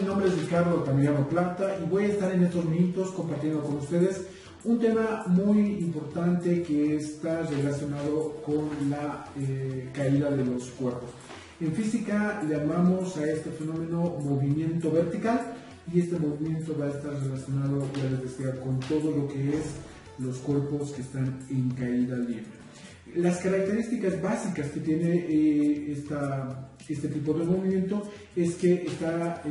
nombre es Ricardo Altamirano Plata y voy a estar en estos minutos compartiendo con ustedes un tema muy importante que está relacionado con la caída de los cuerpos. En física le llamamos a este fenómeno movimiento vertical y este movimiento va a estar relacionado, ya les decía, con todo lo que es los cuerpos que están en caída libre. Las características básicas que tiene este tipo de movimiento es que está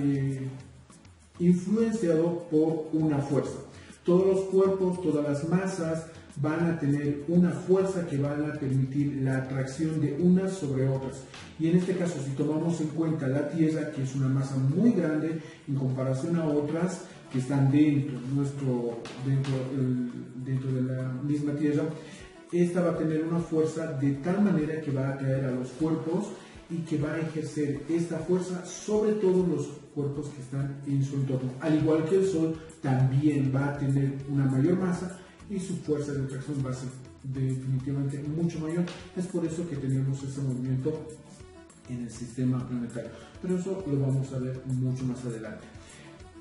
influenciado por una fuerza. Todos los cuerpos, todas las masas van a tener una fuerza que van a permitir la atracción de unas sobre otras. Y en este caso, si tomamos en cuenta la Tierra, que es una masa muy grande en comparación a otras que están dentro de la misma Tierra, esta va a tener una fuerza de tal manera que va a atraer a los cuerpos y que va a ejercer esta fuerza sobre todos los cuerpos que están en su entorno. Al igual que el Sol, también va a tener una mayor masa y su fuerza de atracción va a ser definitivamente mucho mayor. Es por eso que tenemos ese movimiento en el sistema planetario. Pero eso lo vamos a ver mucho más adelante.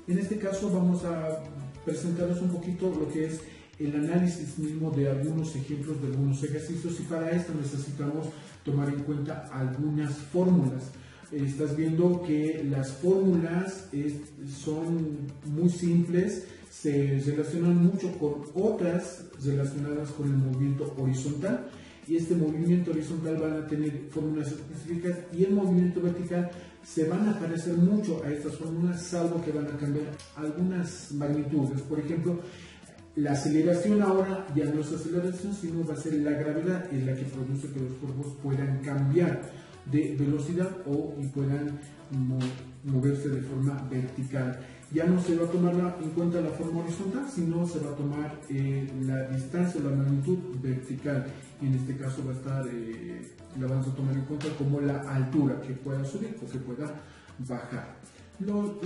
En este caso vamos a presentarles un poquito lo que es el análisis mismo de algunos ejemplos, de algunos ejercicios, y para esto necesitamos tomar en cuenta algunas fórmulas. Estás viendo que las fórmulas son muy simples, se relacionan mucho con otras relacionadas con el movimiento horizontal, y este movimiento horizontal van a tener fórmulas específicas y el movimiento vertical se van a parecer mucho a estas fórmulas, salvo que van a cambiar algunas magnitudes. Por ejemplo, la aceleración ahora ya no es aceleración, sino va a ser la gravedad, es la que produce que los cuerpos puedan cambiar de velocidad y puedan moverse de forma vertical. Ya no se va a tomar en cuenta la forma horizontal, sino se va a tomar la distancia, la magnitud vertical. Y en este caso va a estar, la vamos a tomar en cuenta como la altura que pueda subir o que pueda bajar. Los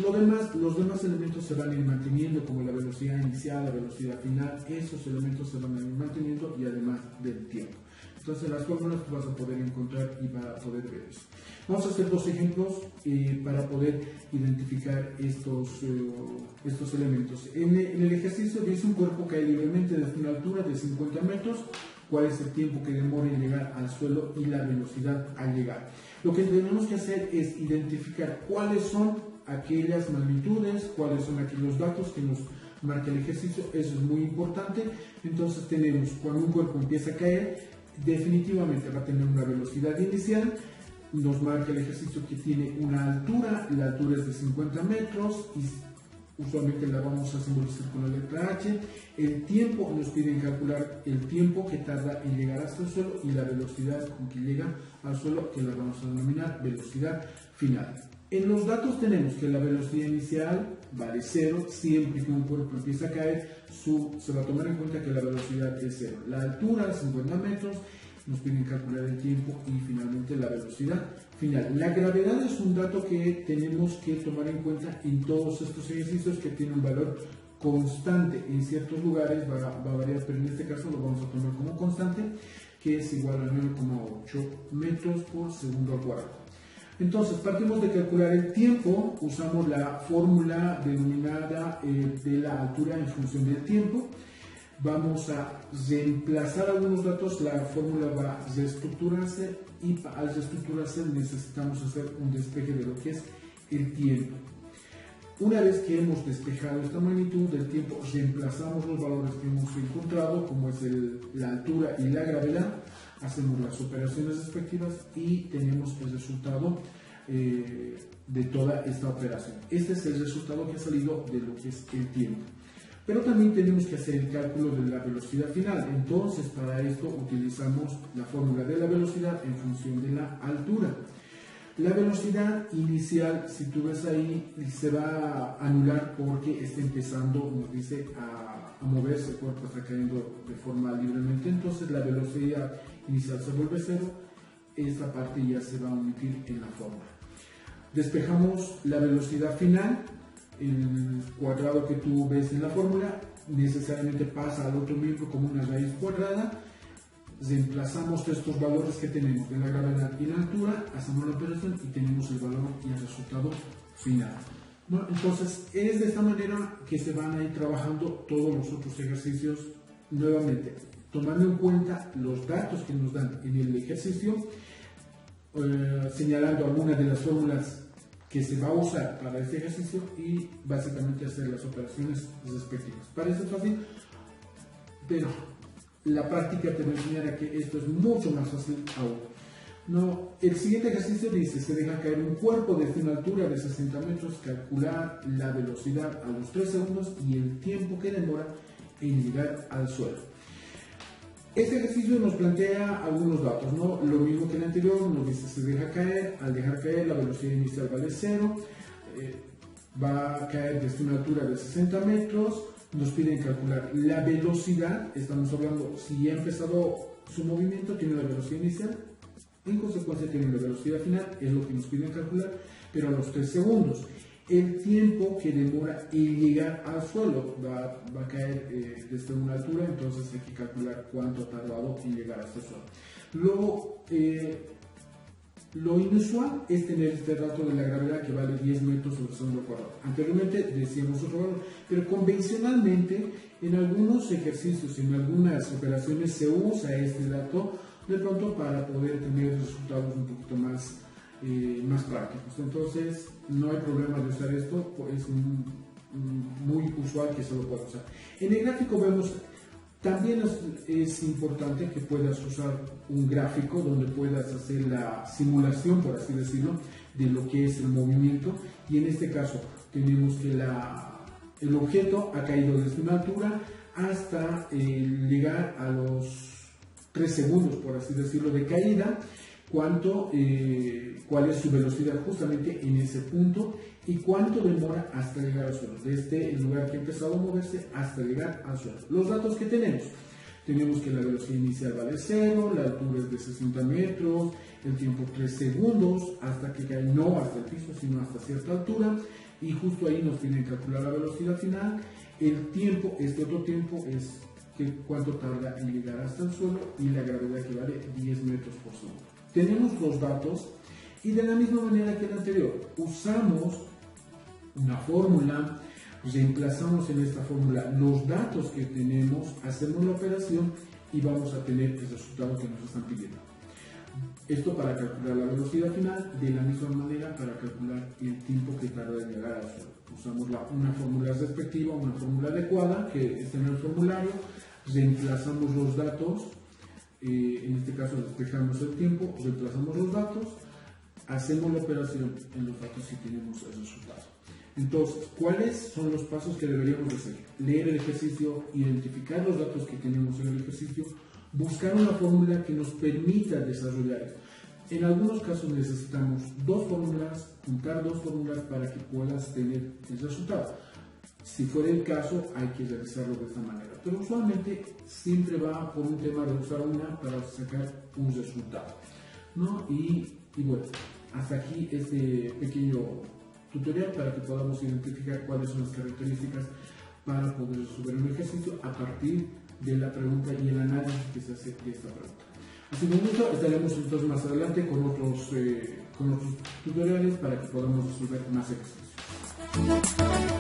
demás elementos se van a ir manteniendo, como la velocidad inicial, la velocidad final. Esos elementos se van a ir manteniendo, y además del tiempo. Entonces las fórmulas vas a poder encontrar y vas a poder ver eso. Vamos a hacer dos ejemplos para poder identificar estos elementos. En el ejercicio dice: un cuerpo cae libremente desde una altura de 50 metros. ¿Cuál es el tiempo que demora en llegar al suelo y la velocidad al llegar? Lo que tenemos que hacer es identificar cuáles son aquellas magnitudes, cuáles son aquellos datos que nos marca el ejercicio. Eso es muy importante. Entonces tenemos, cuando un cuerpo empieza a caer, definitivamente va a tener una velocidad inicial. Nos marca el ejercicio que tiene una altura, la altura es de 50 metros y usualmente la vamos a simbolizar con la letra H. El tiempo, nos piden calcular el tiempo que tarda en llegar hasta el suelo y la velocidad con que llega al suelo, que la vamos a denominar velocidad final. En los datos tenemos que la velocidad inicial vale 0, siempre que un cuerpo empieza a caer, se va a tomar en cuenta que la velocidad es 0. La altura, 50 metros, nos piden calcular el tiempo y finalmente la velocidad final. La gravedad es un dato que tenemos que tomar en cuenta en todos estos ejercicios, que tiene un valor constante. En ciertos lugares va a variar, pero en este caso lo vamos a tomar como constante, que es igual a 9,8 metros por segundo al cuadrado. Entonces, partimos de calcular el tiempo, usamos la fórmula denominada de la altura en función del tiempo. Vamos a reemplazar algunos datos, la fórmula va a reestructurarse y al reestructurarse necesitamos hacer un despeje de lo que es el tiempo. Una vez que hemos despejado esta magnitud del tiempo, reemplazamos los valores que hemos encontrado, como es la altura y la gravedad, hacemos las operaciones respectivas y tenemos el resultado de toda esta operación. Este es el resultado que ha salido de lo que es el tiempo. Pero también tenemos que hacer el cálculo de la velocidad final. Entonces, para esto utilizamos la fórmula de la velocidad en función de la altura. La velocidad inicial, si tú ves ahí, se va a anular porque está empezando, nos dice, a moverse, el cuerpo está cayendo de forma libremente. Entonces la velocidad inicial se vuelve 0. Esta parte ya se va a omitir en la fórmula. Despejamos la velocidad final. El cuadrado que tú ves en la fórmula necesariamente pasa al otro miembro como una raíz cuadrada. Reemplazamos estos valores que tenemos de la gravedad y la altura, hacemos la operación y tenemos el valor y el resultado final. ¿no? Entonces, es de esta manera que se van a ir trabajando todos los otros ejercicios, nuevamente, tomando en cuenta los datos que nos dan en el ejercicio, señalando algunas de las fórmulas que se va a usar para este ejercicio y básicamente hacer las operaciones respectivas. Parece fácil, pero la práctica te va a enseñar a que esto es mucho más fácil aún. No, el siguiente ejercicio dice, se deja caer un cuerpo desde una altura de 60 metros, calcular la velocidad a los 3 segundos y el tiempo que demora en llegar al suelo. Este ejercicio nos plantea algunos datos, ¿no? Lo mismo que el anterior, nos dice se deja caer, al dejar caer la velocidad inicial vale 0, va a caer desde una altura de 60 metros, nos piden calcular la velocidad, estamos hablando, si ya ha empezado su movimiento, tiene la velocidad inicial, en consecuencia tiene la velocidad final, es lo que nos piden calcular, pero a los 3 segundos. El tiempo que demora en llegar al suelo va a caer desde una altura, entonces hay que calcular cuánto ha tardado en llegar hasta el suelo. Lo inusual es tener este dato de la gravedad que vale 10 metros sobre segundo cuadrado. Anteriormente decíamos otro valor, pero convencionalmente en algunos ejercicios, en algunas operaciones se usa este dato de pronto para poder tener resultados un poquito más prácticos. Entonces no hay problema de usar esto, es muy usual que se lo pueda usar. En el gráfico vemos, también es importante que puedas usar un gráfico donde puedas hacer la simulación, por así decirlo, de lo que es el movimiento, y en este caso tenemos que el objeto ha caído desde una altura hasta llegar a los 3 segundos, por así decirlo, de caída, cuál es su velocidad justamente en ese punto y cuánto demora hasta llegar al suelo, desde el lugar que ha empezado a moverse hasta llegar al suelo. Los datos que tenemos que la velocidad inicial vale 0, la altura es de 60 metros, el tiempo 3 segundos hasta que cae, no hasta el piso, sino hasta cierta altura, y justo ahí nos piden calcular la velocidad final. El tiempo, este otro tiempo es cuánto tarda en llegar hasta el suelo, y la gravedad que vale 10 metros por segundo. Tenemos los datos y de la misma manera que el anterior, usamos una fórmula, reemplazamos en esta fórmula los datos que tenemos, hacemos la operación y vamos a tener el resultado que nos están pidiendo. Esto para calcular la velocidad final, de la misma manera para calcular el tiempo que tarda en llegar al suelo. Usamos una fórmula respectiva, una fórmula adecuada que está en el formulario, reemplazamos los datos, en este caso despejamos el tiempo, reemplazamos los datos, hacemos la operación en los datos y tenemos el resultado. Entonces, ¿cuáles son los pasos que deberíamos hacer? Leer el ejercicio, identificar los datos que tenemos en el ejercicio, buscar una fórmula que nos permita desarrollar esto. En algunos casos necesitamos dos fórmulas, juntar dos fórmulas para que puedas tener el resultado. Si fuera el caso, hay que realizarlo de esta manera. Pero usualmente siempre va por un tema de usar una para sacar un resultado, ¿no? Y bueno, hasta aquí este pequeño tutorial para que podamos identificar cuáles son las características para poder resolver un ejercicio a partir de la pregunta y el análisis que se hace de esta pregunta. Así que mucho, estaremos entonces más adelante con otros tutoriales para que podamos resolver más ejercicios.